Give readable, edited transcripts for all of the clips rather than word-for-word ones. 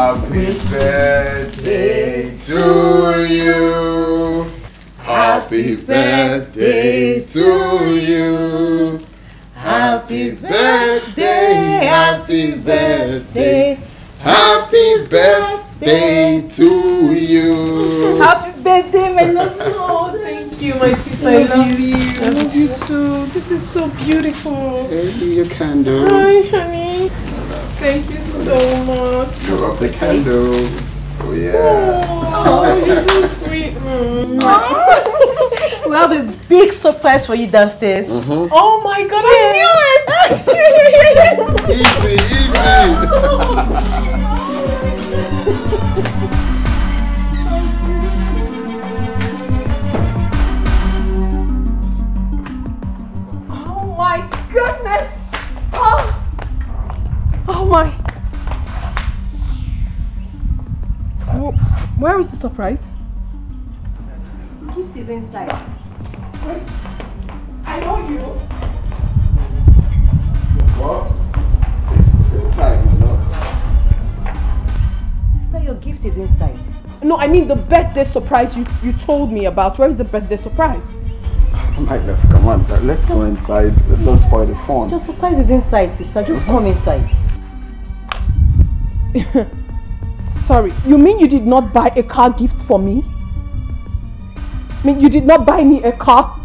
Happy birthday to you. Happy birthday to you. Happy birthday, happy birthday, happy birthday to you. Happy birthday, my love. Oh, thank you, my sister. I love you. I love you too. This is so beautiful. Hey, your candles. Hi, honey. Thank you so much. Show up the candles. Oh, yeah. Oh, you're so sweet. We have a big surprise for you downstairs. Oh my God, I knew it! Easy, easy. Oh my goodness! Oh my! Where is the surprise? Gift is inside. Wait, I know you. What? Inside, my love. Sister, your gift is inside. No, I mean the birthday surprise you told me about. Where is the birthday surprise? My love, come on, let's go inside. Don't spoil the fun. Your surprise is inside, sister. Just come inside. Sorry, you mean you did not buy a car gift for me? I mean, you did not buy me a car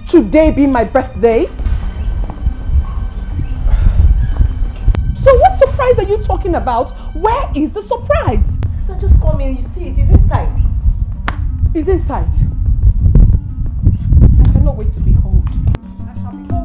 today being my birthday? So what surprise are you talking about? Where is the surprise? Sister, just come in. You see it is inside. It's inside. I cannot wait to behold. I shall behold.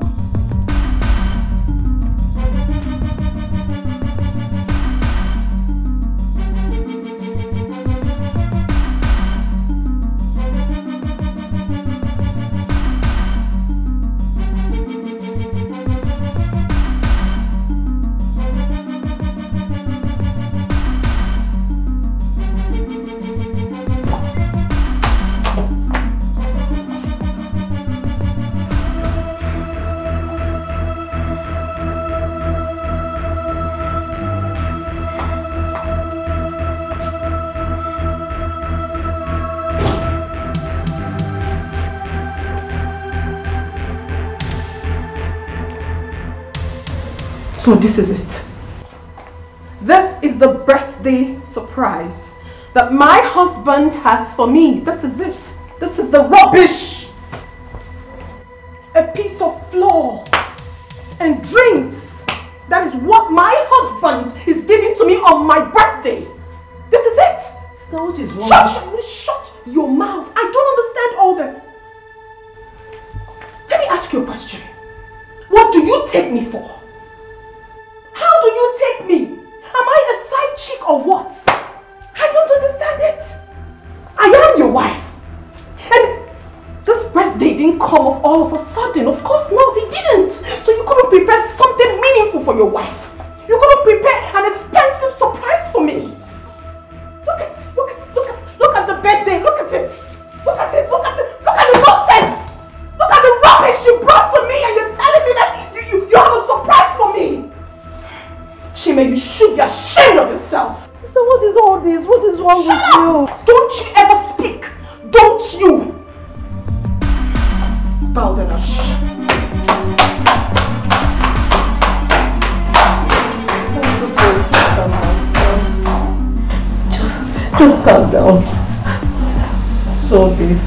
So this is it. This is the birthday surprise that my husband has for me. This is it. This is the rubbish. A piece of flour and drinks. That is what my husband is giving to me on my birthday. This is it. So what is wrong? Shut your mouth. I don't understand all this. Let me ask you a question. What do you take me for? How do you take me? Am I a side chick or what? I don't understand it. I am your wife. And this birthday didn't come up all of a sudden. Of course not, it didn't. So you couldn't prepare something meaningful for your wife. You couldn't prepare an expensive surprise for me. Look at the birthday. Look at it. Look at the nonsense. Look at the rubbish you brought to me and you're telling me that you have a surprise for me. Chima, you should be ashamed of yourself. Sister, what is all this? What is wrong with you? Don't you ever speak. Don't you. Baldernash. I'm so sorry. Just calm down. So this.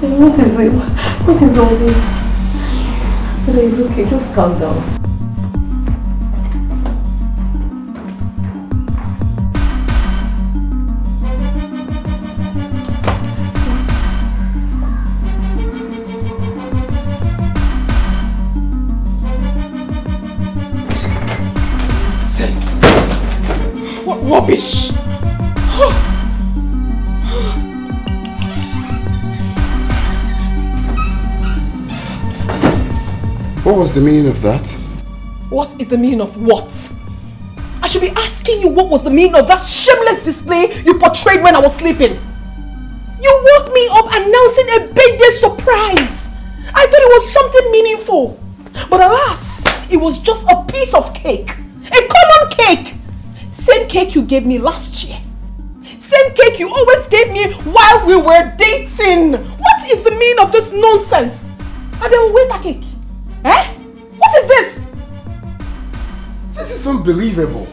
What is it? What is all this? It's okay. Just calm down. Rubbish! What was the meaning of that? What is the meaning of what? I should be asking you what was the meaning of that shameless display you portrayed when I was sleeping. You woke me up announcing a birthday surprise. I thought it was something meaningful. But alas, it was just a piece of cake. A common cake. Same cake you gave me last year. Same cake you always gave me while we were dating. What is the meaning of this nonsense? And then wait a cake. Eh? What is this? This is unbelievable.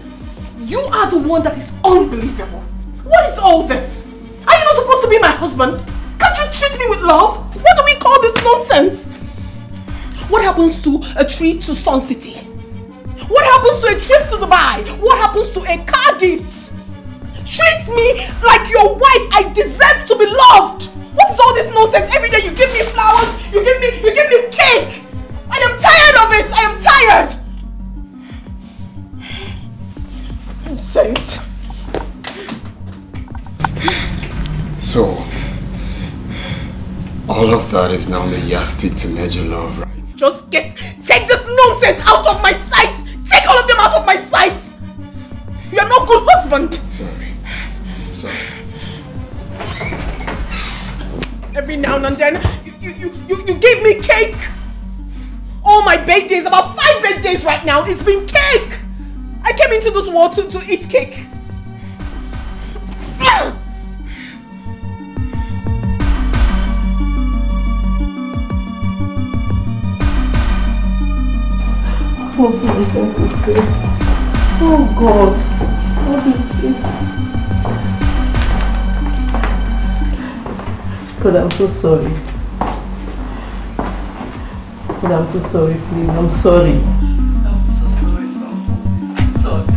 You are the one that is unbelievable. What is all this? Are you not supposed to be my husband? Can't you treat me with love? What do we call this nonsense? What happens to a trip to Sun City? What happens to a trip to Dubai? What happens to a car gift? Treat me like your wife. I deserve to be loved. What is all this nonsense? Every day you give me flowers, you give me cake. I am tired of it. I am tired. Nonsense. So, all of that is now the yardstick to measure love, right? Just take this nonsense out of my sight. Take all of them out of my sight. You are not a good husband. Sorry. Every now and then, you give me cake. All my birthdays, about 5 birthdays right now, it's been cake. I came into this world to eat cake. What nonsense is this? Oh God, what is this? God, I'm so sorry. God, I'm so sorry, please. I'm sorry. I'm so sorry, Mom. I'm sorry.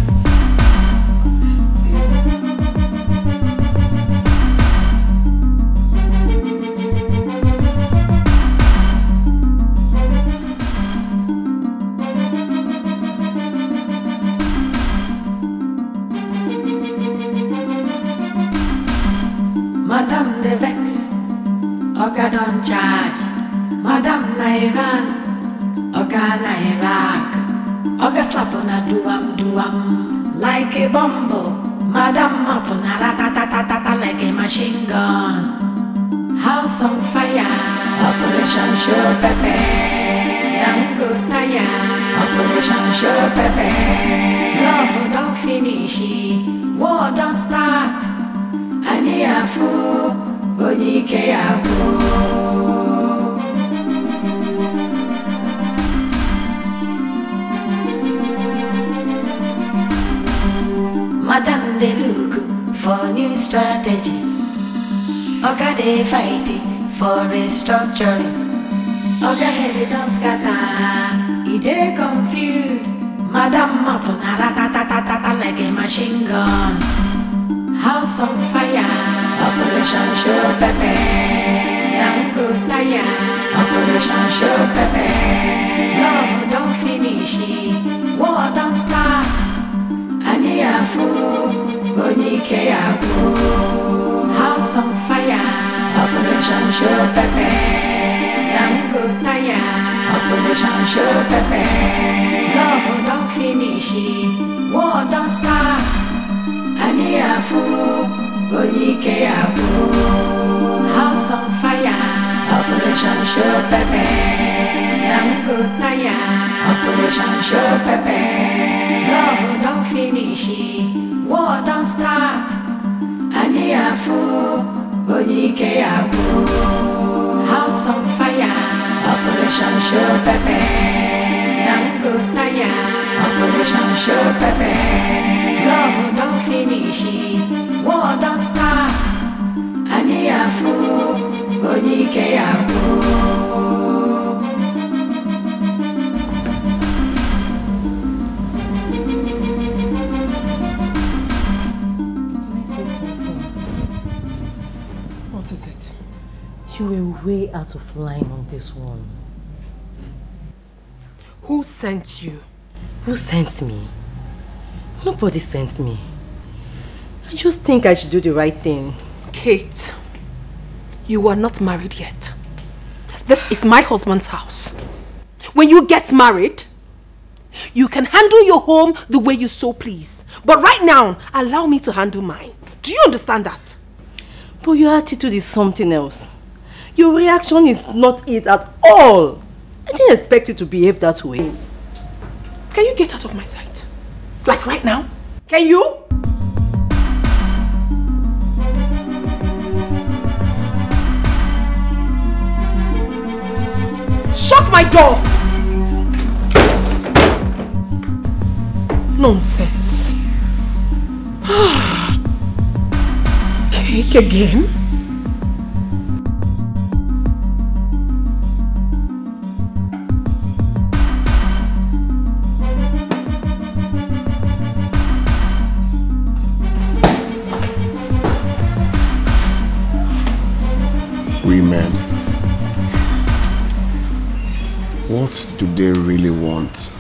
Madam de Vex, Oga don charge. Madam na Iran, Oga na Iraq. Oga slap on a duam like a bumble. Madam Martin na ratatatata like a machine gun. House on fire, Operation Show Pepe. Dango tire, Operation Show Pepe. Love don't finish, war don't start. Ani afu, onyike afu. Madam they look for new strategy. Oga they fighting for restructuring. Oga head don't scatter, he they confused. Madam Martin ratatatata like a machine gun. House on fire, Operation Show Pepe. Dango tire, Operation Show Pepe. Love don't finish, war don't start. Ani afu, onyike afu. House on fire, Operation Show Pepe. Dango tire, Operation Show Pepe. Love don't finish, war don't start. Ani afu, onyike afu. House on fire, Operation Show Pepe. Dango tire, Operation Show Pepe. Love don't finish, war don't start. Ani afu, onyike afu. House on fire, Operation Show Pepe. Dango tire, Operation Show Pepe. Love don't finish, war don't start. Ani afu, onyike afu. What is it? You were way out of line on this one. Who sent you? Who sent me? Nobody sent me. I just think I should do the right thing. Kate, you are not married yet. This is my husband's house. When you get married, you can handle your home the way you so please. But right now, allow me to handle mine. Do you understand that? But your attitude is something else. Your reaction is not it at all. I didn't expect you to behave that way. Can you get out of my sight? Like right now? Can you? my door! Nonsense. Cake again? Women, what do they really want?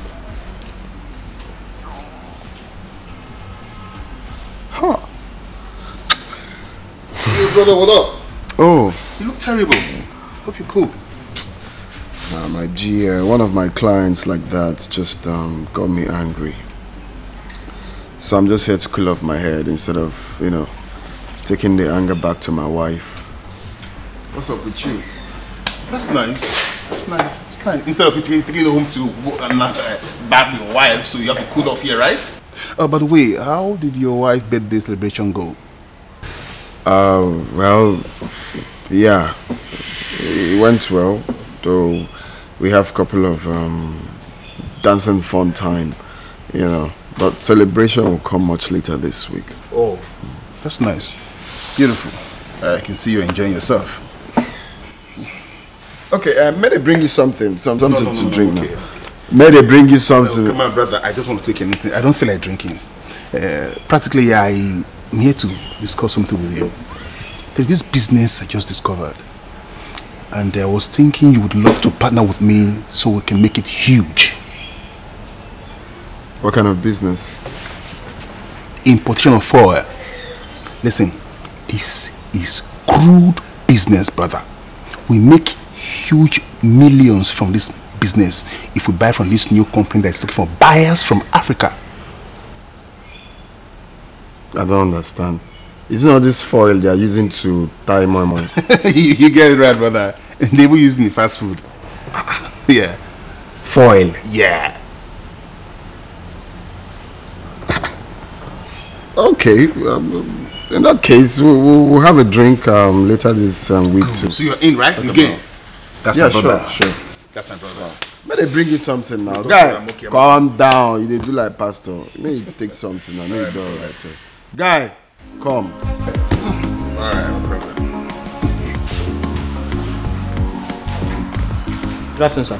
Huh. Hey brother, what up? Oh. You look terrible. Hope you're cool. My G, one of my clients like that just got me angry. So I'm just here to cool off my head instead of, you know, taking the anger back to my wife. What's up with you? That's nice. That's nice. It's nice. Instead of you taking it home to bag your wife, so you have to cool off here, right? By the way, how did your wife's birthday celebration go? Well, yeah, it went well. Though we have a couple of dancing fun time, you know. But celebration will come much later this week. Oh, that's nice. Beautiful. I can see you're enjoying yourself. Okay, may they bring you something to drink now? May they bring you something? Come on, brother. I just want to take anything. I don't feel like drinking. Practically, I'm here to discuss something with you. There's this business I just discovered. And I was thinking you would love to partner with me so we can make it huge. What kind of business? Importation of foil. Listen, this is crude business, brother. We make huge millions from this business if we buy from this new company that is looking for buyers from Africa. I don't understand. Isn't all this foil they are using to tie my money? you get it right, brother. They were using the fast food. Yeah. Foil? Yeah. Okay. In that case, we'll have a drink later this week too. So you're in, right? Again. That's yeah, my brother. Sure. That's my brother. May they bring you something now. Guy, okay, calm down. You do like pastor. May you take something now. May you do all right. Guy, come. Alright, no problem. Good afternoon, sir.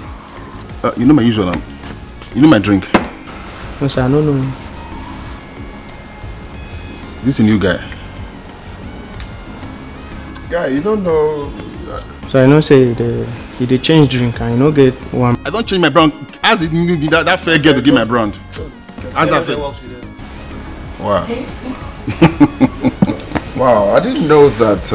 You know my usual you know my drink? No, sir, no. This is a new guy. Guy, you don't know. So I know say they change drink and you know get one. I don't change my brand. Ask that fair girl to give my brand. Ask that fair. Wow. Wow, I didn't know that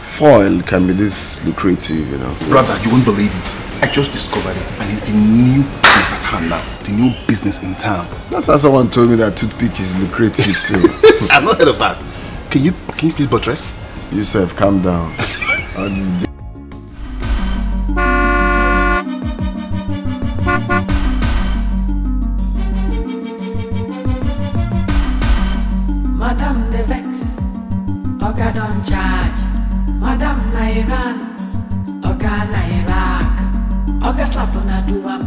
foil can be this lucrative, you know. Brother, you won't believe it. I just discovered it and it's the new business at hand now. The new business in town. That's how someone told me that toothpick is lucrative too. I've not heard of that. Can you please buttress? Yusuf, calm down. Madam the vex, Oga don't charge. Madam Nigerian, Oga Iraq. Oga slap on a duam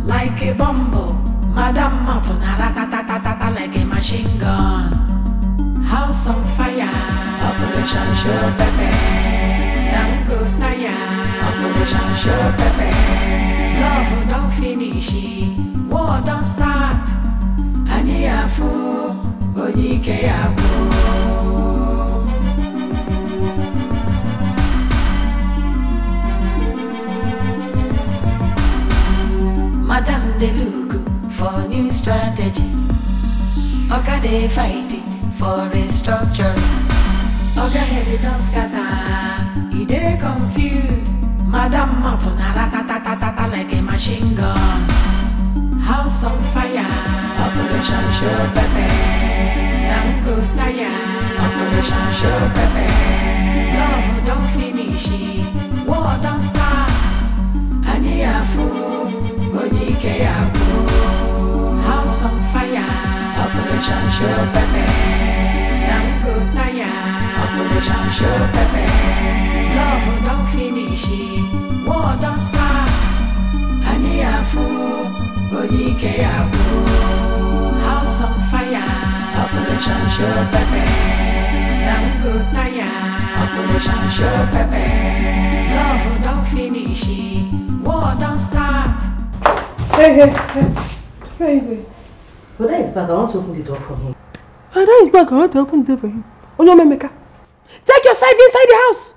like a bumble. Madam Mafuna ratatatata like a machine gun. House on fire, Operation Show Pepe. Don't go tired, Operation Show Pepe. Love don't finish, war don't start. Aniafu, Onyike Yabo. Madam de look for new strategy. Oga they fighting for restructuring. Oga head don't scatter, he dey confused. Madam Mafuna ratatatata like a machine gun. House on fire, Operation Show Pepe. Don't go tired, Operation Show Pepe. Love don't finish, war don't start. Aniafu, Onyike Yabo. House on fire, Operation Show Pepe. Don't go tired, Operation Show Pepe. Love don't finish, war don't start. Aniafu, Odimgbe Yabo. House on fire, Operation Show Pepe. Dangotaya, Operation Show Pepe. Love don't finish, war don't start. Hey. Brother is back. I want to open the door for him. Brother is back. I want to open the door for him. Onyomemeka, take yourself inside the house.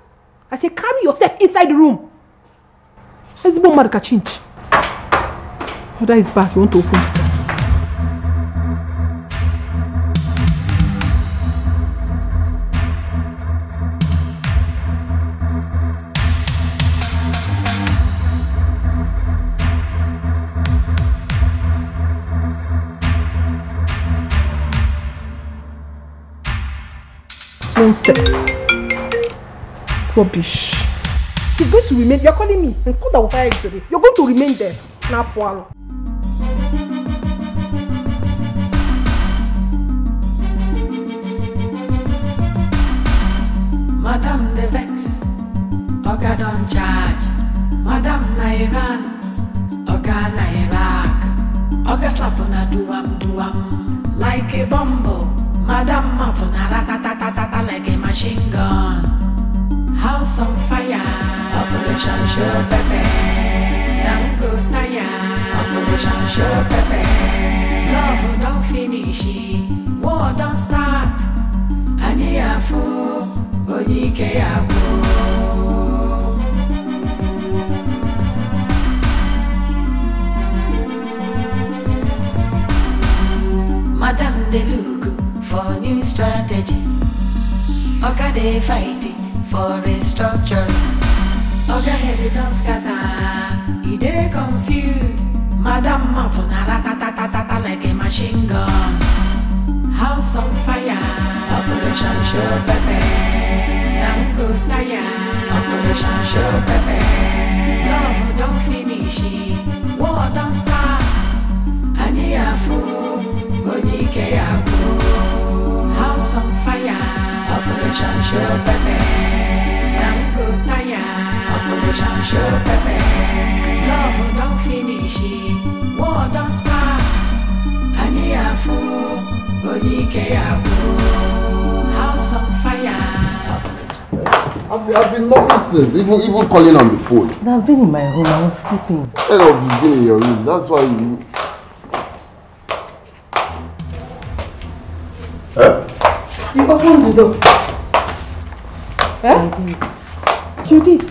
I say carry yourself inside the room. Let's go Marka change. Brother is back. You want to open the door? Rubbish. He's going to remain. You're calling me. You're going to remain there. Now, Paul. Madam the Vex, Oga don't charge. Madam Nairan, Oga Nairak. Oga slap on a duam like a bumble. Madam Matuna ratatatata like a machine gun. House on fire, Operation Show Pepe. Dangotaya, Operation Show Pepe. Love don't finish, war don't start. Aniafu, Odimgbe Yabo. Madam Delugu for new strategy. Oga they fighting for restructuring. Oga head don't scatter, he dey confused. Madam Matuna ratatatata like a machine gun. House on fire, Operation Show Pepe. Dangotaya, Operation Show Pepe. Love don't finish, war don't start. Aniafu, Odimgbe Yabo. House on fire, Operation Show Pepe. Dangotaya, Operation Show Pepe. Love don't finish, war don't start. Aniafu, Odimgbe Yabo. House on fire. I've been noticing since, even calling on the phone. I've been in my room. I was sleeping. Instead of you being in your room, that's why you. You opened the door. You did.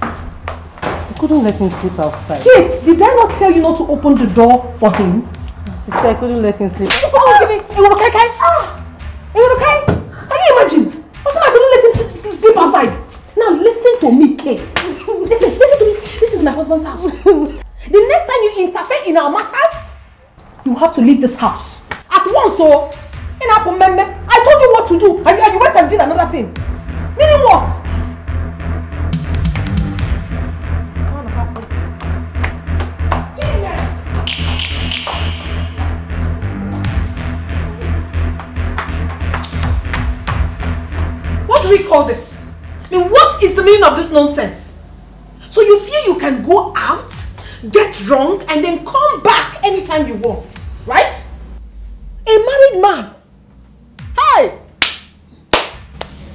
I couldn't let him sleep outside. Kate, did I not tell you not to open the door for him? Sister, I couldn't let him sleep. Can you imagine? Also, I couldn't let him sleep outside. Now listen to me, Kate. Listen to me. This is my husband's house. The next time you interfere in our matters, you have to leave this house at once. So, I told you what to do, and you went and did another thing. Meaning what? What do we call this? I mean, what is the meaning of this nonsense? So you feel you can go out, get drunk, and then come back anytime you want, right? A married man. Hey!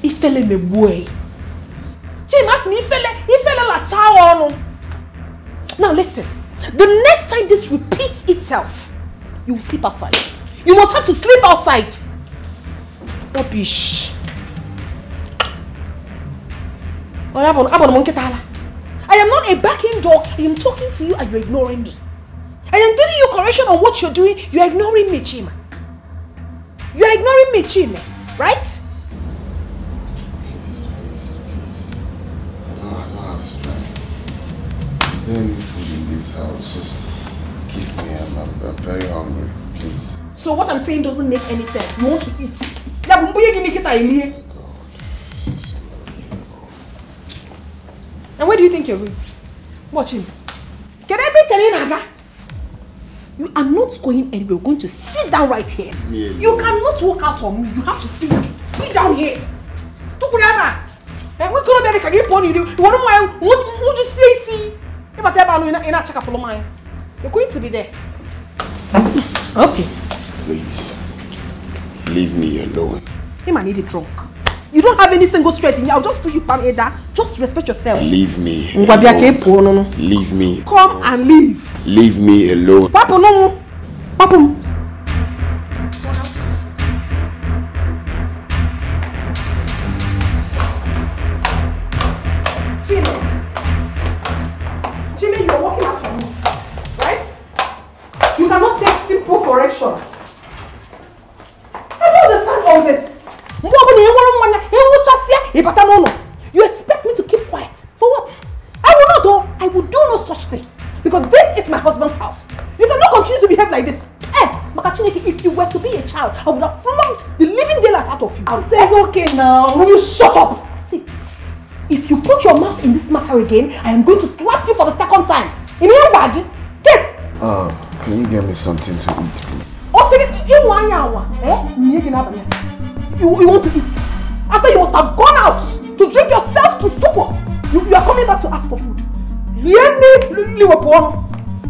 Ifele me boy. Ifele la child. Now listen, the next time this repeats itself, you will sleep outside. You must have to sleep outside. Rubbish. I am not a backing dog. I am talking to you and you're ignoring me. I am giving you correction on what you're doing. You're ignoring me, Chima. You're ignoring me, Chima. Right? Please. I don't have strength. Is there any food in this house? Just give me. I'm very hungry. Please. So what I'm saying doesn't make any sense. You want to eat. God. And where do you think you're going? Watch him. Can I be telling Naga? You are not going anywhere. You're going to sit down right here. You cannot walk out on me. You have to sit down here. And we could have been a pony. You want to would you see? If I tell you in a check up of mine, you're going to be there. Okay. Please, leave me alone. Him I need it drunk. You don't have any single straight in you. I'll just put you palm Ada. Just respect yourself. Leave me alone. Leave me. Come and leave. Leave me alone. Papa, no. Papa. Jimmy, you're walking after me. Right? You cannot take simple correction. I don't understand all this. You expect me to keep quiet? For what? I will not do. I will do no such thing. Because this is my husband's house. You cannot continue to behave like this. Makachineke, if you were to be a child, I would have flunked the living daylight out of you. It's okay now. Will you shut up? See, if you put your mouth in this matter again, I am going to slap you for the second time. In your bag, get. Can you get me something to eat, please? You want to eat? After you must have gone out to drink yourself to stupor. You are coming back to ask for food.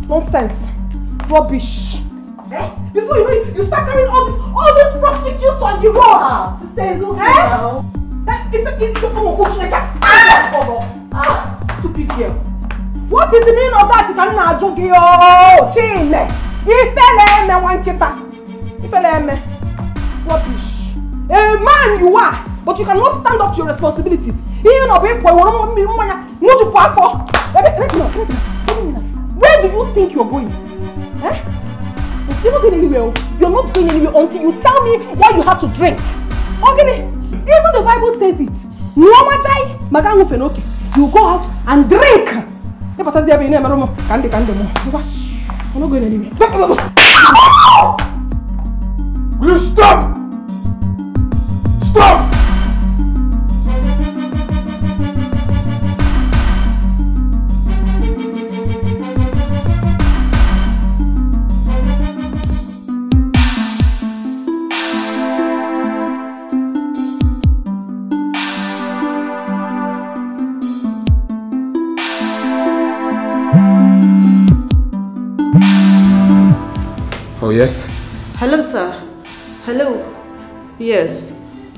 Nonsense. Rubbish. Before you know it, you start carrying all these prostitutes on the road. Sister, it's okay. Stupid girl. What is the meaning of that? You cannot joke. Oh, Chile. Rubbish. A man you are, but you cannot stand up to your responsibilities. Even a big boy, where do you think you're going? You're not going anywhere. You're not going anywhere until you tell me what you have to drink. Okay? Even the Bible says it. You go out and drink. I'm not going anywhere. Will you stop? Stop! Oh, yes? Hello, sir. Hello. Yes.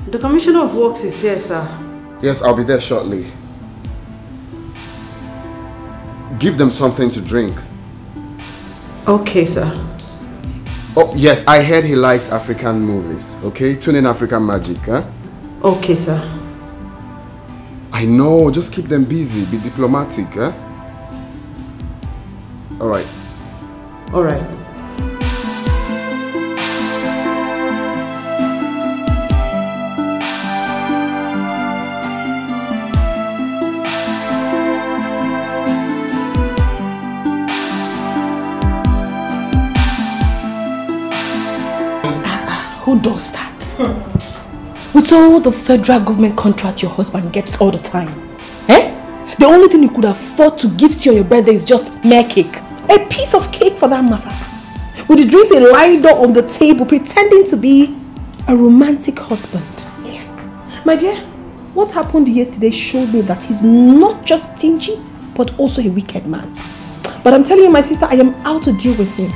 The Commissioner of Works is here, sir. Yes, I'll be there shortly. Give them something to drink. Okay, sir. Oh, yes, I heard he likes African movies, okay? Tune in African Magic, huh? Okay, sir. I know, just keep them busy, be diplomatic, huh? Alright. Alright. Who does that? With all the federal government contract your husband gets all the time. The only thing you could afford to give to you on your birthday is just mere cake. A piece of cake for that matter. With the drinks lying on the table pretending to be a romantic husband. My dear, what happened yesterday showed me that he's not just stingy, but also a wicked man. But I'm telling you, my sister, I am out to deal with him.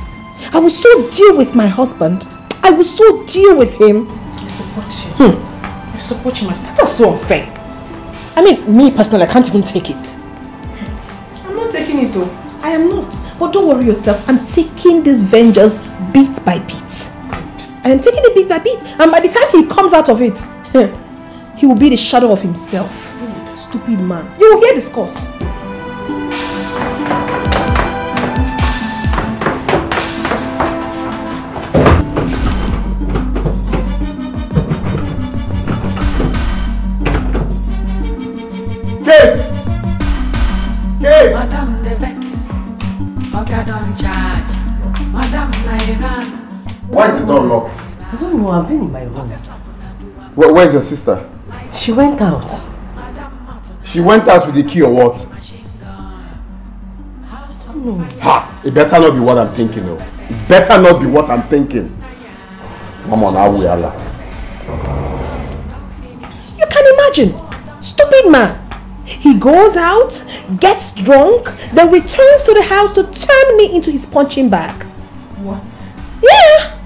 I will so deal with my husband. I will so deal with him. I support you. I support you, my sister. That's so unfair. I mean, me personally, I can't even take it. I'm not taking it though. I am not. But don't worry yourself. I'm taking this vengeance bit by bit. I am taking it bit by bit. And by the time he comes out of it, he will be the shadow of himself. Stupid man. You will hear this course. Kate! Kate! Madam the Vex, Oga don't charge. Madam Nairan. Why is the door locked? I don't know, I've been in my room. Where's your sister? She went out. She went out with the key or what? No. Ha! It better not be what I'm thinking of. It better not be what I'm thinking. Come on, I will. You can imagine. Stupid man. He goes out, gets drunk, then returns to the house to turn me into his punching bag. What? Yeah.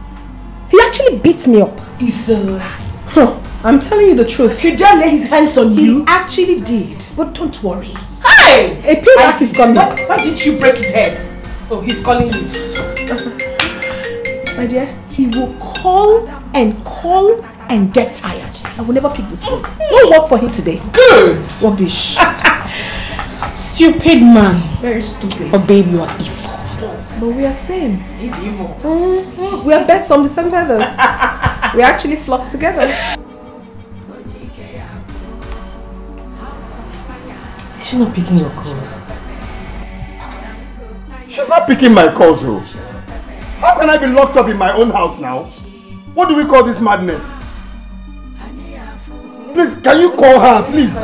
He actually beats me up. It's a lie. Huh. I'm telling you the truth. He dare lay his hands on you? He actually did. But don't worry. Hey! A payback is coming. Why didn't you break his head? Oh, he's calling you. My dear, he will call and get tired. I will never pick this phone. No work for him today. Good! Rubbish. Stupid man. Very stupid. Oh baby, you are evil. But we are same. Evil. We are birds of the same feathers. We actually flock together. Is she not picking your calls? She's not picking my calls, though. How can I be locked up in my own house now? What do we call this madness? Please, can you call her, please?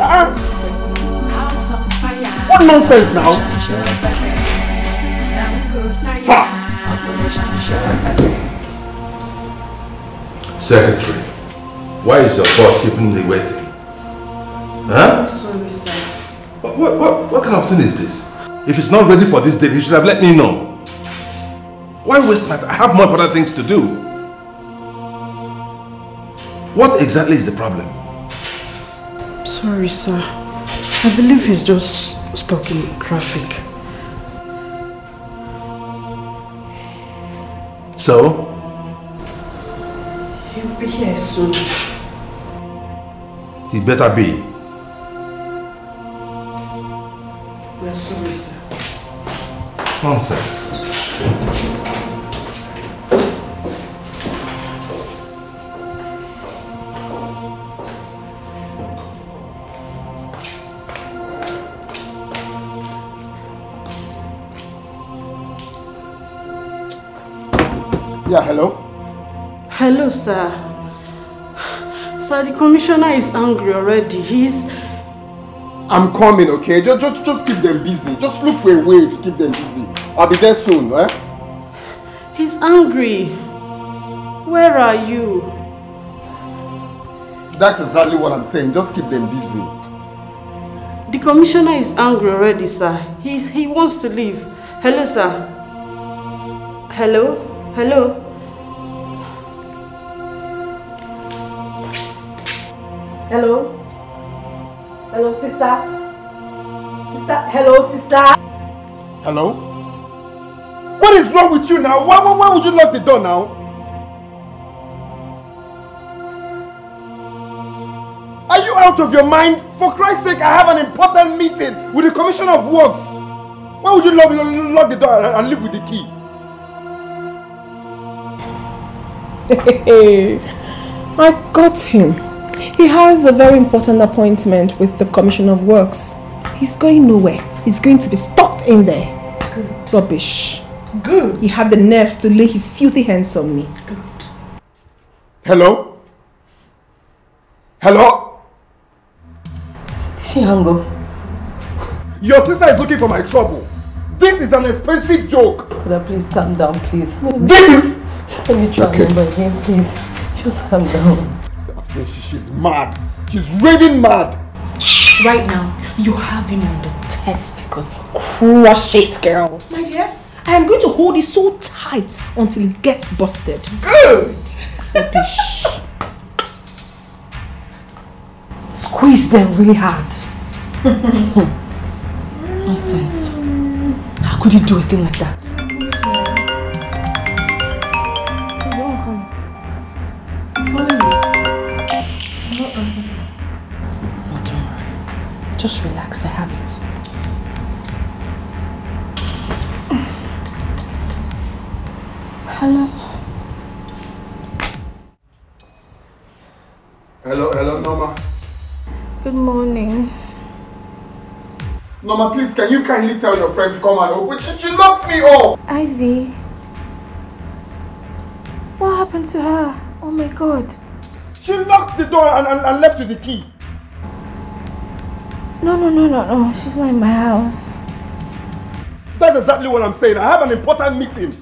What nonsense now? Secretary, why is your boss keeping me waiting? Huh? I'm sorry, sir. What kind of thing is this? If it's not ready for this date, you should have let me know. Why waste my time? I have more important things to do. What exactly is the problem? Sorry, sir. I believe he's just stuck in traffic. So? He'll be here soon. He better be. We're sorry, sir. Nonsense. Yeah, hello? Hello, sir. Sir, the commissioner is angry already. I'm coming, okay? Just keep them busy. Just look for a way to keep them busy. I'll be there soon, eh? He's angry. Where are you? That's exactly what I'm saying. Just keep them busy. The commissioner is angry already, sir. He wants to leave. Hello, sir. Hello? Hello? Hello? Hello, sister? Hello, sister? Hello? What is wrong with you now? Why would you lock the door now? Are you out of your mind? For Christ's sake, I have an important meeting with the Commissioner of Works. Why would you lock the door and leave with the key? I got him. He has a very important appointment with the Commissioner of Works. He's going nowhere. He's going to be stuck in there. Good. Rubbish. Good. He had the nerves to lay his filthy hands on me. Good. Hello? Hello? Did she hang up? Your sister is looking for my trouble. This is an expensive joke. Brother, please calm down, please. This is... Let me try Okay. number again, please. Just calm down. I'm saying she's mad. She's raving mad. Right now, you have him on the testicles. Crush it, girl. My dear, I am going to hold it so tight until it gets busted. Good. Rubbish. Squeeze them really hard. Nonsense. How could you do a thing like that? Just relax, I have it. Hello? Hello, Norma. Good morning. Norma, please, can you kindly tell your friend to come and open? She locked me up! Ivy. What happened to her? Oh my God. She locked the door and left with the key. No. She's not in my house. That's exactly what I'm saying. I have an important meeting.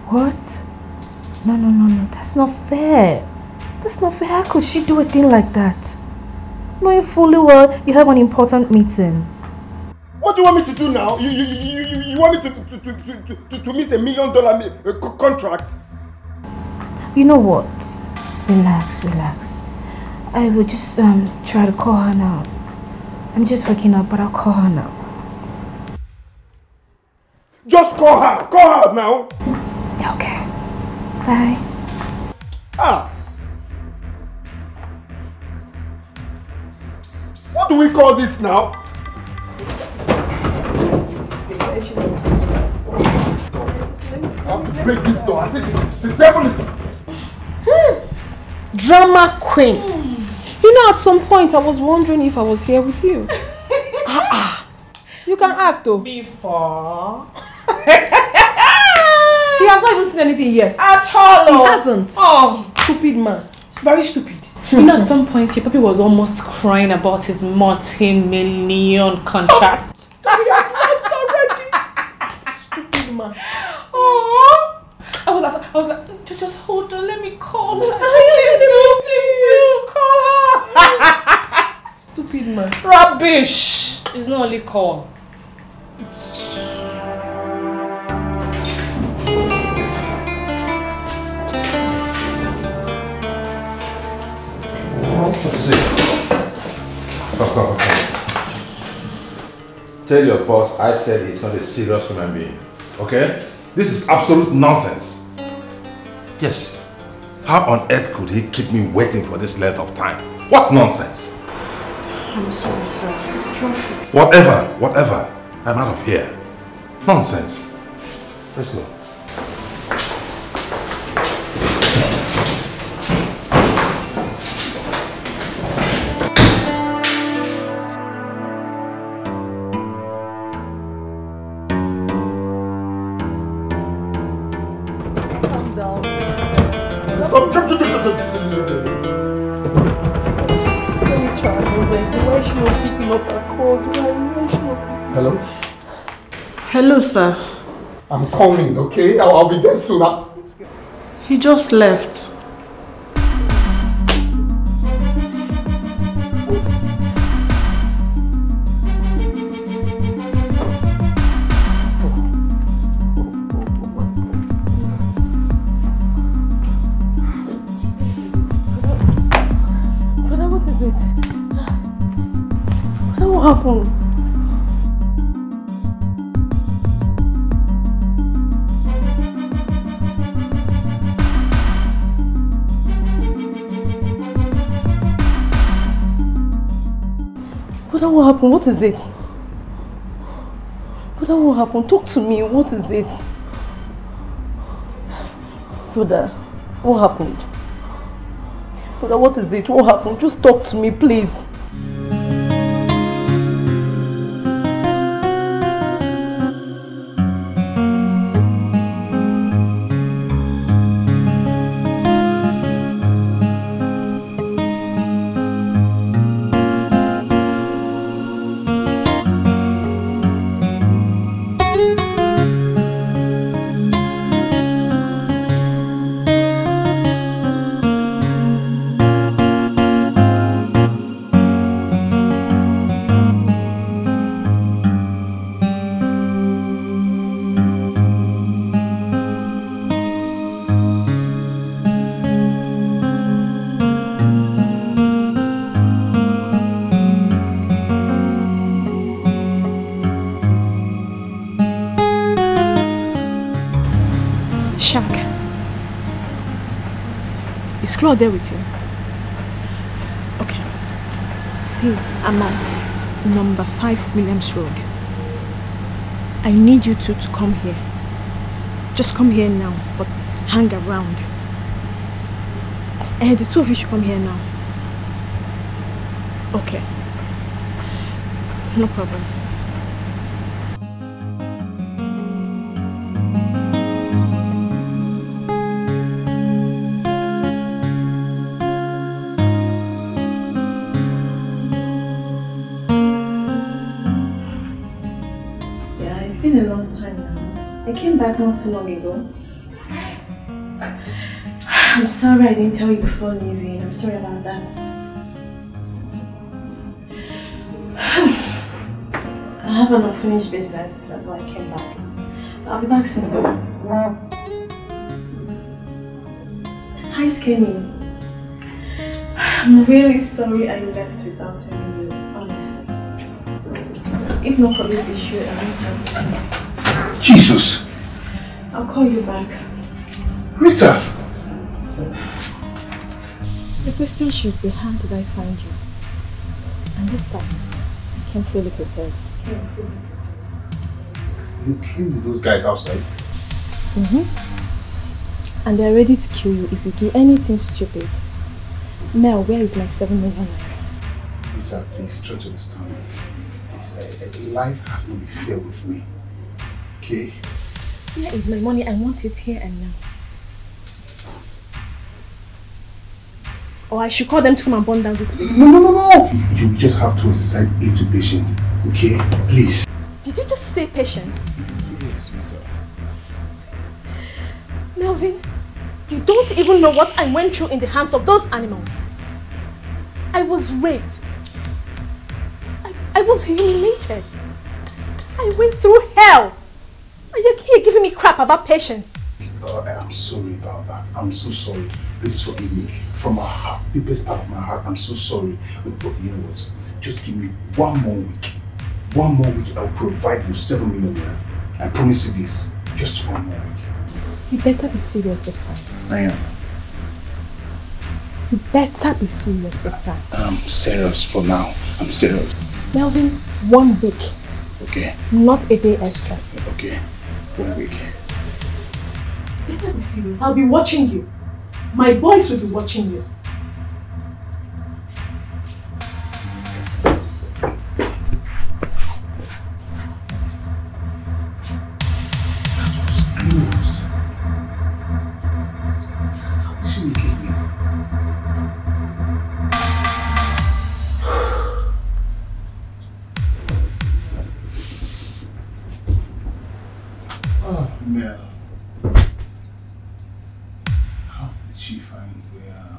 What? No. That's not fair. That's not fair. How could she do a thing like that? Knowing fully well you have an important meeting. What do you want me to do now? You want me to miss $1 million contract? You know what? Relax. I will just try to call her now. I'm just waking up, but I'll call her now. Just call her! Call her now! Okay. Bye. What do we call this now? I have to break this door. I said the devil is... Drama queen. You know, at some point I was wondering if I was here with you. You can act though. Before. He has not even seen anything yet. At all. He hasn't. Oh. Stupid man. Very stupid. You know, at some point your puppy was almost crying about his multi-million contract. He has lost already. Stupid man. Oh. I was like, just hold on, let me call her. Please do, call her. Stupid man. Rubbish. It's not only call. See. Tell your boss I said he's not a serious human being. Okay? This is absolute nonsense. Yes. How on earth could he keep me waiting for this length of time? What nonsense? I'm sorry, sir. It's traffic. Whatever. I'm out of here. Nonsense. Let's go. Hello? Hello, sir. I'm coming, okay? I'll be there soon. He just left. Brother, what is it? Brother, what happened? What happened? What is it? What happened? Talk to me. What is it? Brother, what happened? Brother, what is it? What happened? Just talk to me, please. Claude there with you? Okay. See, I'm at number 5 Williams Road. I need you two to come here. Just come here now, but hang around. And the two of you should come here now. Okay. No problem. It's been a long time now. I came back not too long ago. I'm sorry I didn't tell you before leaving. I'm sorry about that. I have an unfinished business. That's why I came back. I'll be back soon though. Hi, Skinny. I'm really sorry I left without telling you, honestly. If not for this issue, I won't have you. Jesus! I'll call you back. Rita! The question should be, how did I find you? And this time, I came fully prepared. You came with those guys outside? And they're ready to kill you if you do anything stupid. Mel, where is my 7 million? Rita, please try to understand. Life has not been fair with me. Okay? Where is my money? I want it here and now. Or I should call them to come and burn down this place. No! You just have to exercise a little patience. Okay? Please. Did you just say patient? Yes, Rita. Melvin, you don't even know what I went through in the hands of those animals. I was raped. I was humiliated. I went through hell. And you're here giving me crap about patience. I'm sorry about that. I'm so sorry. Please forgive me. From my heart, deepest part of my heart, I'm so sorry. But you know what? Just give me 1 more week. 1 more week, I'll provide you 7 million naira. I promise you this. Just 1 more week. You better be serious this time. I am. You better be serious this time. I'm serious for now. I'm serious. Melvin, 1 week. Okay. Not a day extra. Okay. 1 week. You better be serious. I'll be watching you. My boys will be watching you. Mel, how did she find where?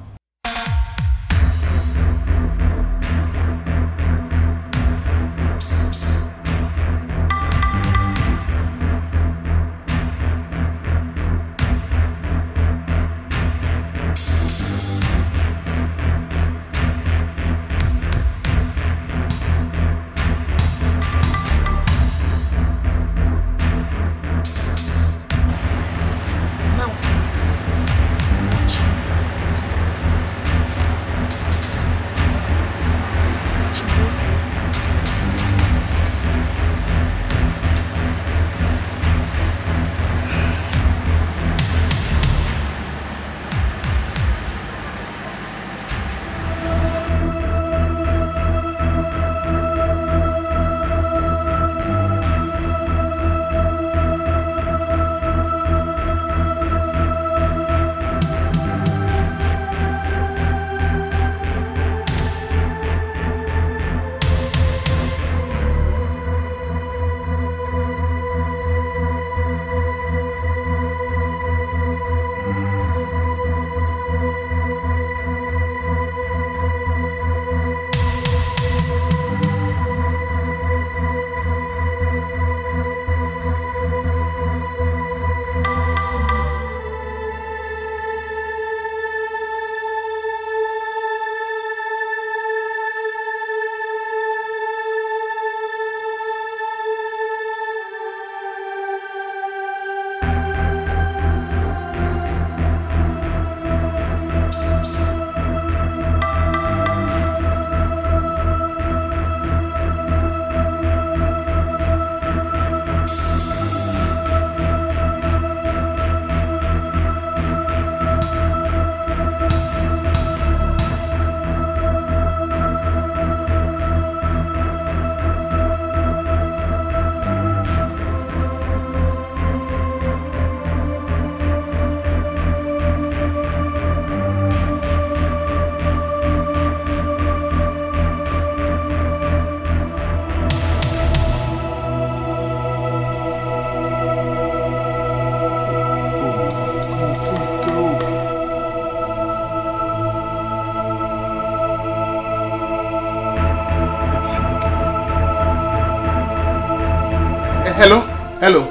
Hello? Hello?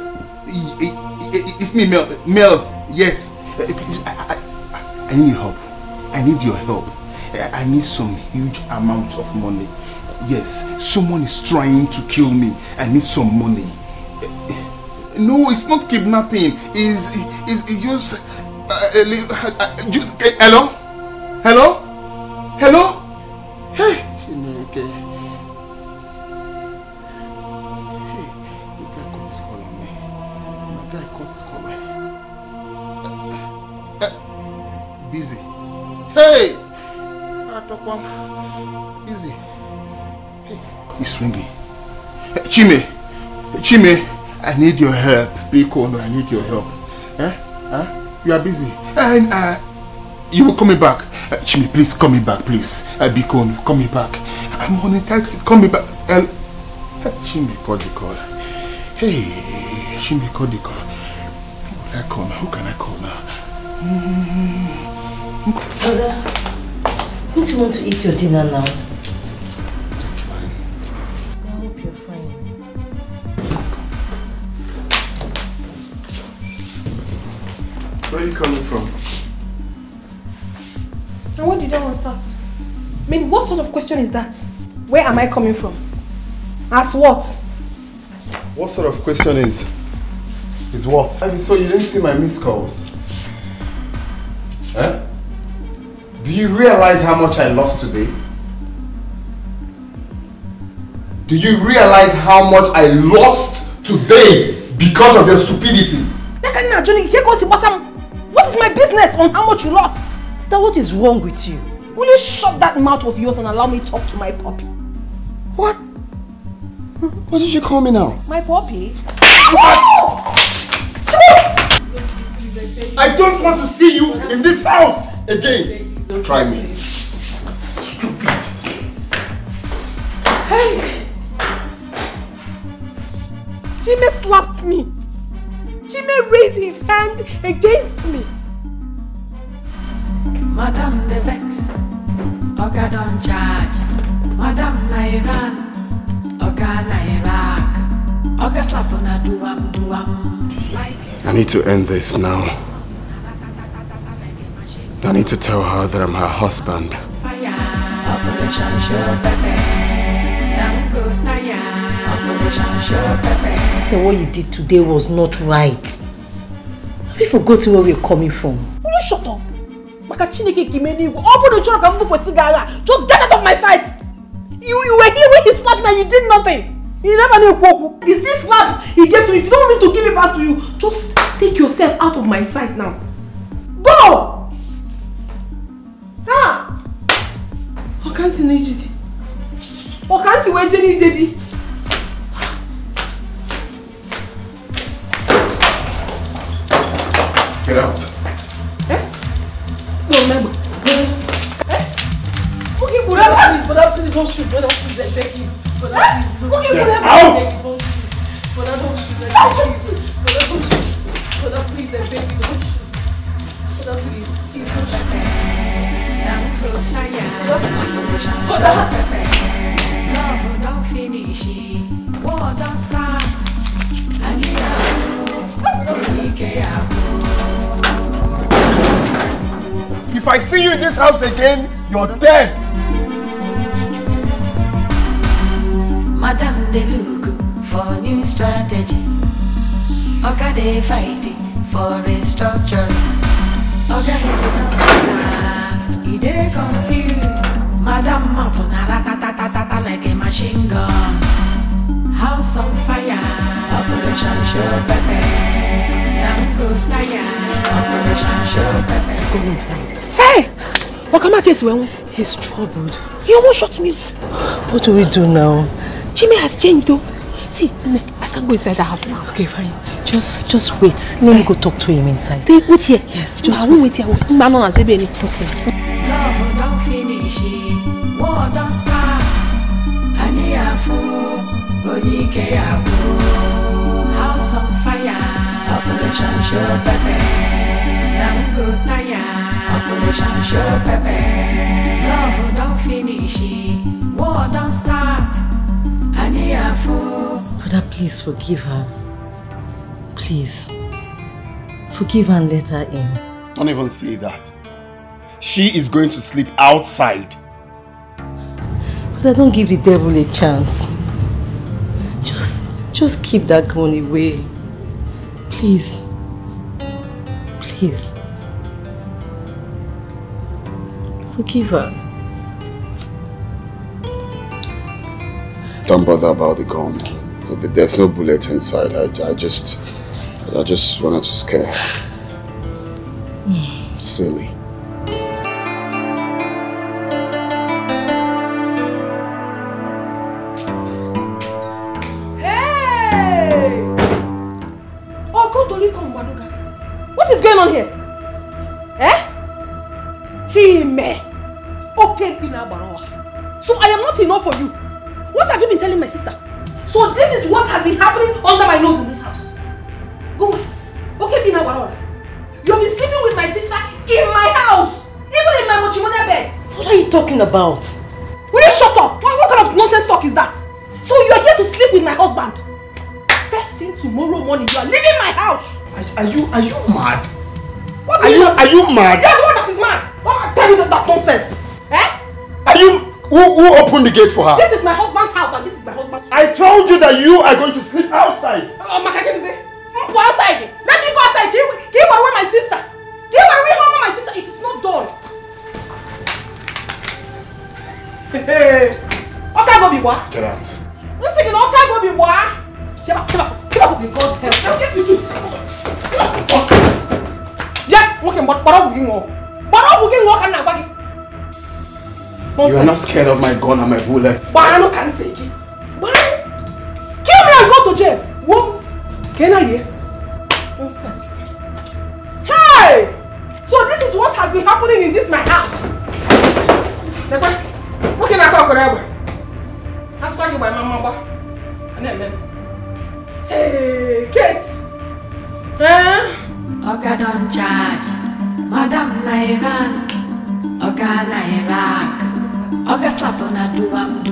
It's me, Mel. Yes. I need your help. I need your help. I need some huge amount of money. Yes, someone is trying to kill me. I need some money. No, it's not kidnapping. It's just... hello? Hello? Hello? Hey! Hey, this guy caught his call on me. My guy caught his call. Busy. Hey! Busy. Hey. It's ringing. Chime, I need your help. Biko, no, I need your help. You are busy. And you will call me back. Chime, please call me back, please. Biko, call me back. I'm on a taxi. Call me back. Chime called the call. Hey, Chime called the call. Who will I call now? Who can I call now? Brother, don't you want to eat your dinner now? Fine. I hope you're fine. Where are you coming from? And what did that one start? I mean, what sort of question is that? Where am I coming from? As what? What sort of question is what? So you didn't see my missed calls? Huh? Do you realize how much I lost today? Do you realize how much I lost today because of your stupidity? What is my business on how much you lost? Sister, what is wrong with you? Will you shut that mouth of yours and allow me to talk to my puppy? What? What did you call me now? My puppy? I don't want to see you in this house again. Try me. Stupid. Hey! Jimmy slapped me. Jimmy raised his hand against me. Madam the Vex, Oga don't charge. Madam Nairan, Oga Nairak, Oga slap on a duam. I need to end this now. I need to tell her that I'm her husband. Operation Show Pepe. Operation Show Pepe. Sister, what you did today was not right. Have you forgotten where we're coming from? Will you shut up? Just get out of my sight! You were here when he slapped me and you did nothing! You never knew. Is this slap he gave to me? If you don't want me to give it back to you, just take yourself out of my sight now. Go! I can't see Nijidi. I can't see where Jenny Jedi. Get out. No, remember. Okay, brother, please don't shoot. Brother, please, I beg you. Brother, please. Get out! Brother, don't shoot. I beg you. Brother, don't shoot. Brother, please, I beg you. Don't shoot. Brother, please. Please don't shoot. Love don't finish, war don't start. And If I see you in this house again, you're dead. Madam they look for new strategy. Oga they fighting for restructuring. Oga he they confused. Madam Matuna ratatatata like a machine gun. House on fire. Operation Show Pepe. Operation Show Pepe. Let's go inside. Hey! Wakama case well. He's troubled. He almost shot me. What do we do now? Jimmy has changed though. See, I can't go inside the house now. Okay, fine. Just wait. Let me go talk to him inside. Stay, wait here. Yes, just wait here. Okay. Love don't finish, war don't start. House on fire. Operation Show Pepe. Operation Show Pepe. Love don't finish, war don't start. Father, please forgive her. Please, forgive her and let her in. Don't even say that. She is going to sleep outside. But I don't give the devil a chance. Just keep that gun away. Please. Please. Forgive her. Don't bother about the gun. There's no bullet inside. I just wanted to scare her. Silly. Hey! Oh, go to Likom Baduga. What is going on here? Eh? Chime. Okay, so I am not enough for you. What have you been telling my sister? So this is what has been happening under my nose in this house. Go away. Okay, Bina Barola. You've been sleeping with my sister in my house. Even in my mochimona bed. What are you talking about? Will you shut up? What kind of nonsense talk is that? So you are here to sleep with my husband. First thing tomorrow morning, you are leaving my house. Are you mad? What are you mad? You're the one that is mad. Don't tell me that nonsense. Eh? Are you... Who opened the gate for her? This is my husband's house and this is my husband's house. I told you that you are going to sleep outside. Go outside. Let me go outside. Give away my sister. Give away home my sister. It is not done. Okay, go be what? Get out. Listen, okay, go be what? Give up, be God help. I'll get you too. Yeah, okay, but I'm looking more. But I'm looking more than I. You are not scared of my gun and my bullets. But I can't say it. Kill me and go to jail. Whoa. Can I hear? Nonsense. Hey! So this is what has been happening in this my house. Okay, now go forever. That's why you by my mama. Hey, Kate. Oga don't charge. Madam Nairan. Oga Nairak. Oga slap on a duam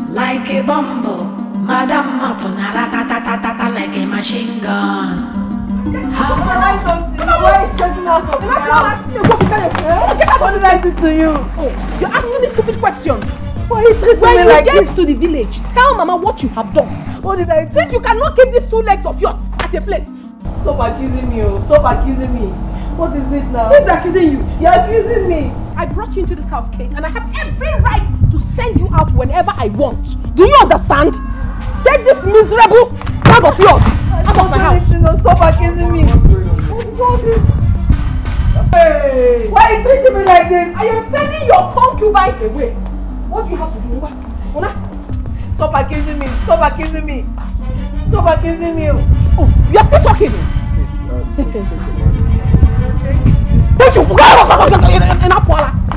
like a bumble. Madam Matuna ratatatata like a machine gun. House Why are you chasing out of my house? What did I do to you? Oh, you're asking me stupid questions. Why are you treating me like this? When you get to the village, tell Mama what you have done. What did I do? Since you cannot keep these 2 legs of yours at a place. Stop accusing me, oh. Stop accusing me. What is this now? Who's accusing you? You're accusing me. I brought you into this house, Kate, and I have every right to send you out whenever I want. Do you understand? Take this miserable bag of yours out of my house. Stop accusing me. What is all this? Hey! Why are you treating me like this? I am sending your concubine away. What do you have to do? Stop accusing me. Stop accusing me. Stop accusing me. Oh, you are still talking. Thank you.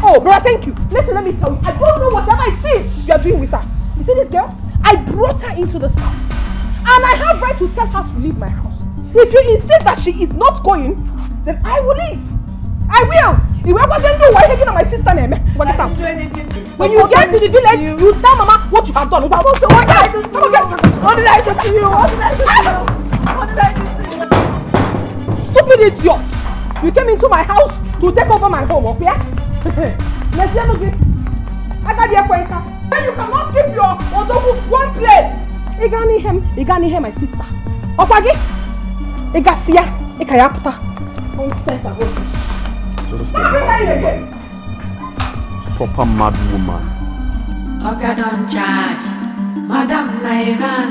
Oh, brother, thank you. Listen, let me tell you. I don't know whatever I see you are doing with her. You see this girl? I brought her into this house. And I have right to tell her to leave my house. If you insist that she is not going, then I will leave. I will. You wasn't know why taking on my sister name. When you get to the village, you tell Mama what you have done. What did I do to you? What did I do to you? What did I do to you? What did I do to you? Stupid idiot! You came into my house to take over my home, okay? Let's get again. I got your point. When you cannot keep your Odogu one place. Igani him, my sister. Opagi? Igasia, Ikayapta. Nonsense about this. Just proper mad woman. Oga don't charge. Madam Nairan.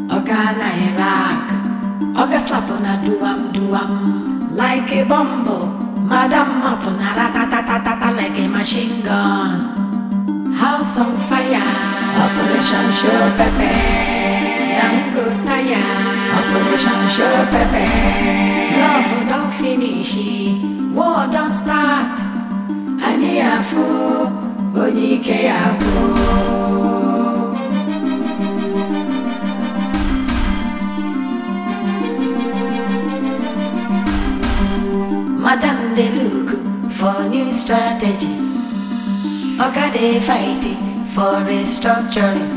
Oga Nairak. Oga slap on a duam like a bumble. Madam Matuna ratatatata like a machine gun. House on fire. Operation Show Pepe. Dango Taya. Operation Show Pepe. Love don't finish. War don't start. Ani afu. Onike afu. Madam they look for new strategy. Oga they fighting for restructuring.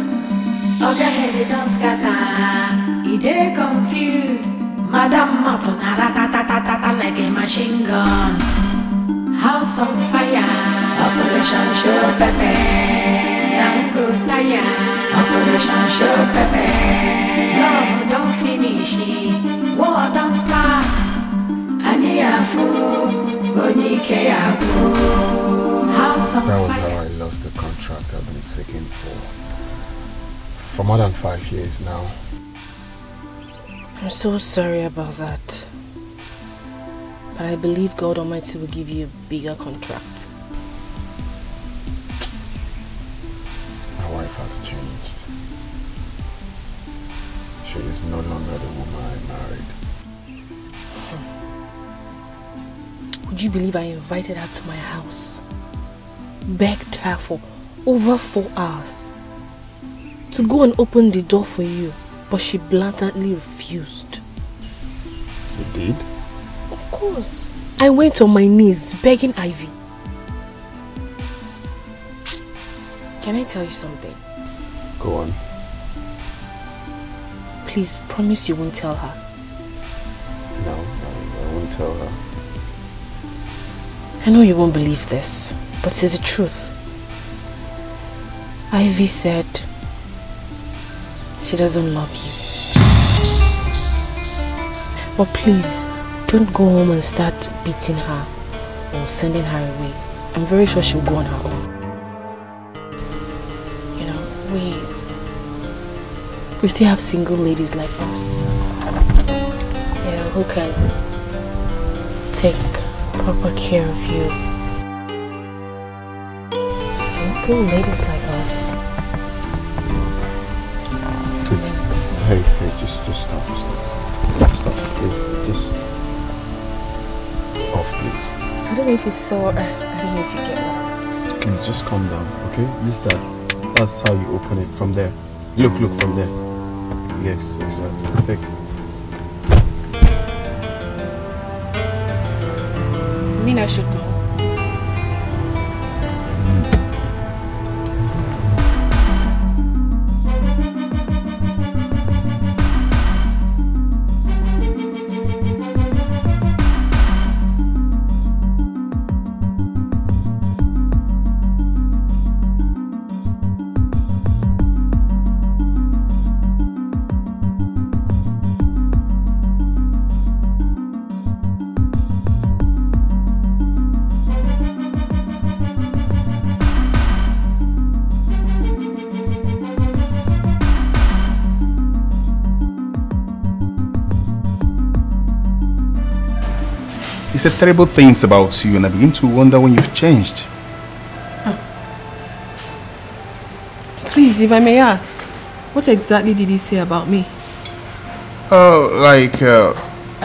Oga head don't scatter. He they confused. Madam Matuna ratatatata like a machine gun. House on fire, Operation Show Pepe. Nango Taya, Operation Show Pepe. Love don't finish, war don't start. House on That was fire. how I lost the contract I've been seeking for more than 5 years now. I'm so sorry about that. But I believe God Almighty will give you a bigger contract. My wife has changed. She is no longer the woman I married. Would you believe I invited her to my house? Begged her for over 4 hours to go and open the door for you, but she blatantly refused. You did? Of course. I went on my knees begging Ivy. Can I tell you something? Go on. Please promise you won't tell her. No, I won't tell her. I know you won't believe this, but it's the truth. Ivy said she doesn't love you. But please, don't go home and start beating her or sending her away. I'm very sure she'll go on her own. You know, we still have single ladies like us. Yeah, who can take proper care of you. Single ladies like us. Hey, just stop. Please, just off, please. I don't know if you saw, I don't know if you get what I was. Please, just calm down, okay? Use that. That's how you open it, from there. Look from there. Yes, exactly. Take it. I mean, I should go. He said terrible things about you, and I begin to wonder when you've changed. Please, if I may ask, what exactly did he say about me?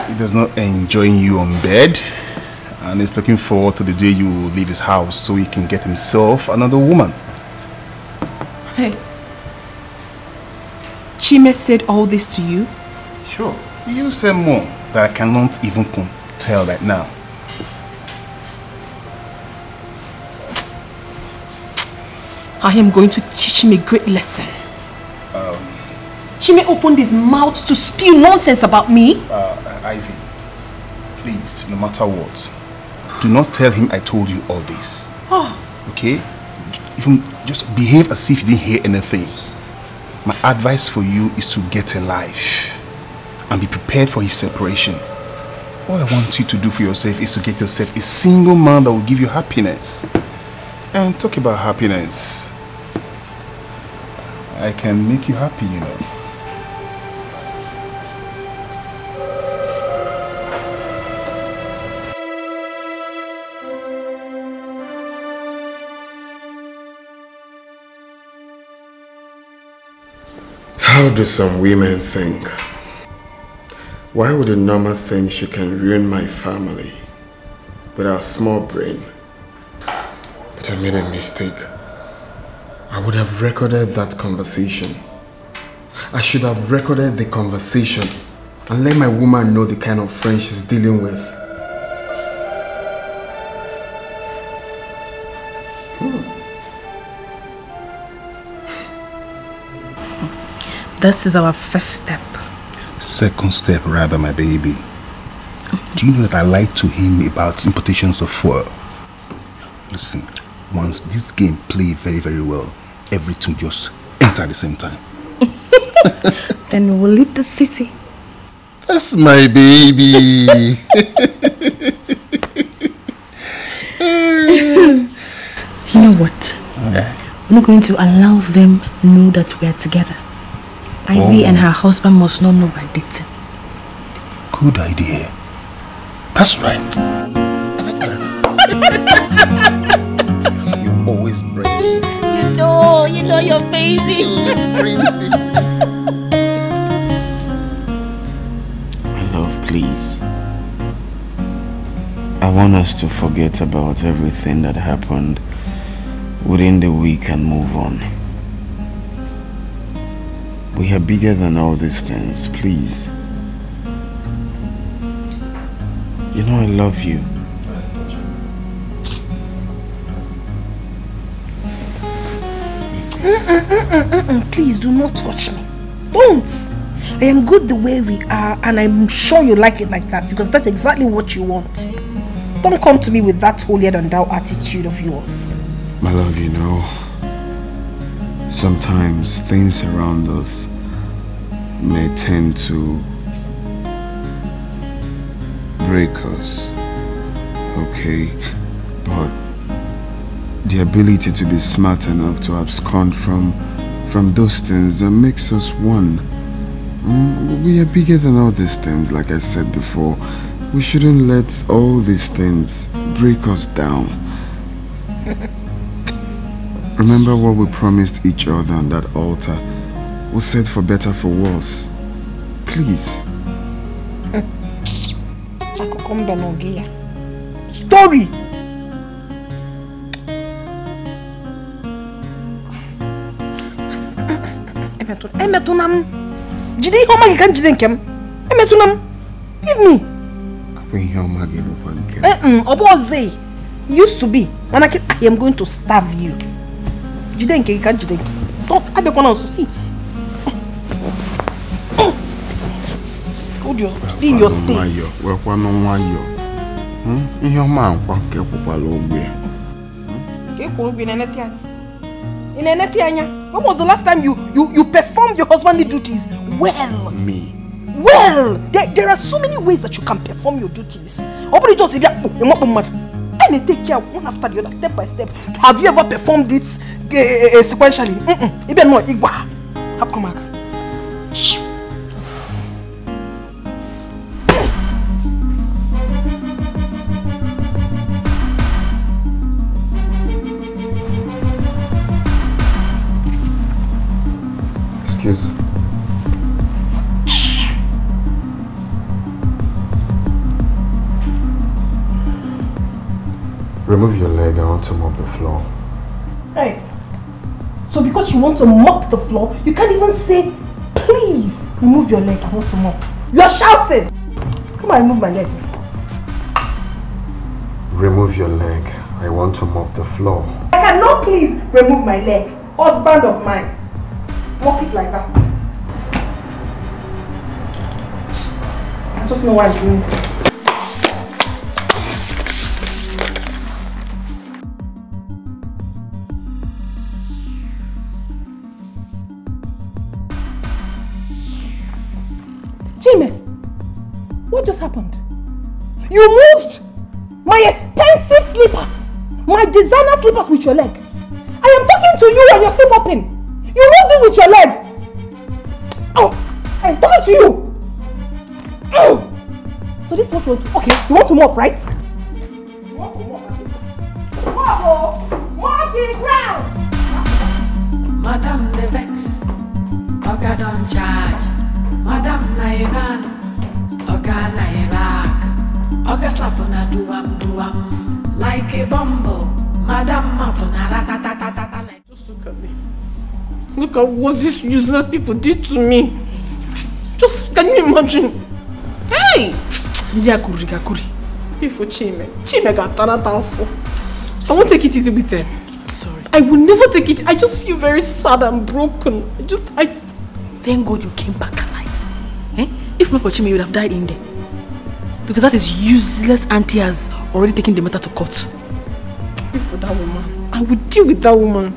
He does not enjoy you on bed, and he's looking forward to the day you leave his house so he can get himself another woman. Hey, Chime said all this to you? Sure. You said more that I cannot even tell right now. I am going to teach him a great lesson. Chime opened his mouth to spew nonsense about me. Ivy, please, no matter what, do not tell him I told you all this. Oh. Okay? Even just behave as if you didn't hear anything. My advice for you is to get a life and be prepared for his separation. All I want you to do for yourself is to get yourself a single man that will give you happiness. And talk about happiness. I can make you happy, you know. How do some women think? Why would a normal think she can ruin my family with her small brain? But I made a mistake. I would have recorded that conversation. I should have recorded the conversation and let my woman know the kind of friend she's dealing with. This is our first step Second step, rather, my baby. Do you know that I lied to him about importations of fuel? Listen, once this game play very, very well, everything just enter at the same time. Then we'll leave the city. That's my baby. You know what? We're not going to allow them know that we are together. Ivy and her husband must not know by dating. Good idea. That's right. I like that. You're always brave. You know your baby. Love, please. I want us to forget about everything that happened within the week and move on. We are bigger than all these things, please. You know I love you. Please do not touch me. Don't. I am good the way we are, and I'm sure you like it like that because that's exactly what you want. Don't come to me with that holier than thou attitude of yours. My love, you know, sometimes things around us may tend to break us, okay? But the ability to be smart enough to abscond from those things makes us one. We are bigger than all these things, like I said before. We shouldn't let all these things break us down. Remember what we promised each other on that altar. We said for better, for worse. Please. Story! Emetunam. Jide homa ki kan jide nkem. Emetunam. Give me. Oboze. Used to be. When I am going to starve you. Jide nke ki kan jide nkem. Don't abe kona so see. Hold your, be in your space. When was the last time you performed your husbandly duties well? Me. Well, there are so many ways that you can perform your duties. Nobody just say, and they take care one after the other, step by step. Have you ever performed it sequentially? Even more, Igba. Have come back. Excuse me. Remove your leg, I want to mop the floor. Hey, so because you want to mop the floor, you can't even say, please remove your leg, I want to mop. You're shouting! Come on, remove my leg. Remove your leg, I want to mop the floor. I cannot please remove my leg. Husband of mine. Mop it like that. I just know why I'm doing this. Jimmy, what just happened? You moved my expensive slippers, my designer slippers with your leg. I am talking to you and you're still mopping. You moved it with your leg. Oh, I'm talking to you. Oh. So this is what you want to, okay, you want to mop, right? You want to mop, mop the ground. Madam the Vex, Oga don't charge. Madam Nairan, Oga Nairak, Oga Slapuna duam, like a bumble. Madam Matona ratatatata. Just look at me. Look at what these useless people did to me. Just, can you imagine? Hey! Ndiakuri. Before Chime got tarata for. I won't take it easy with them. Sorry. I will never take it. I just feel very sad and broken. Thank God you came back alive. If not for Chime, you would have died in there. Because that is useless auntie has already taken the matter to court. If for that woman, I would deal with that woman.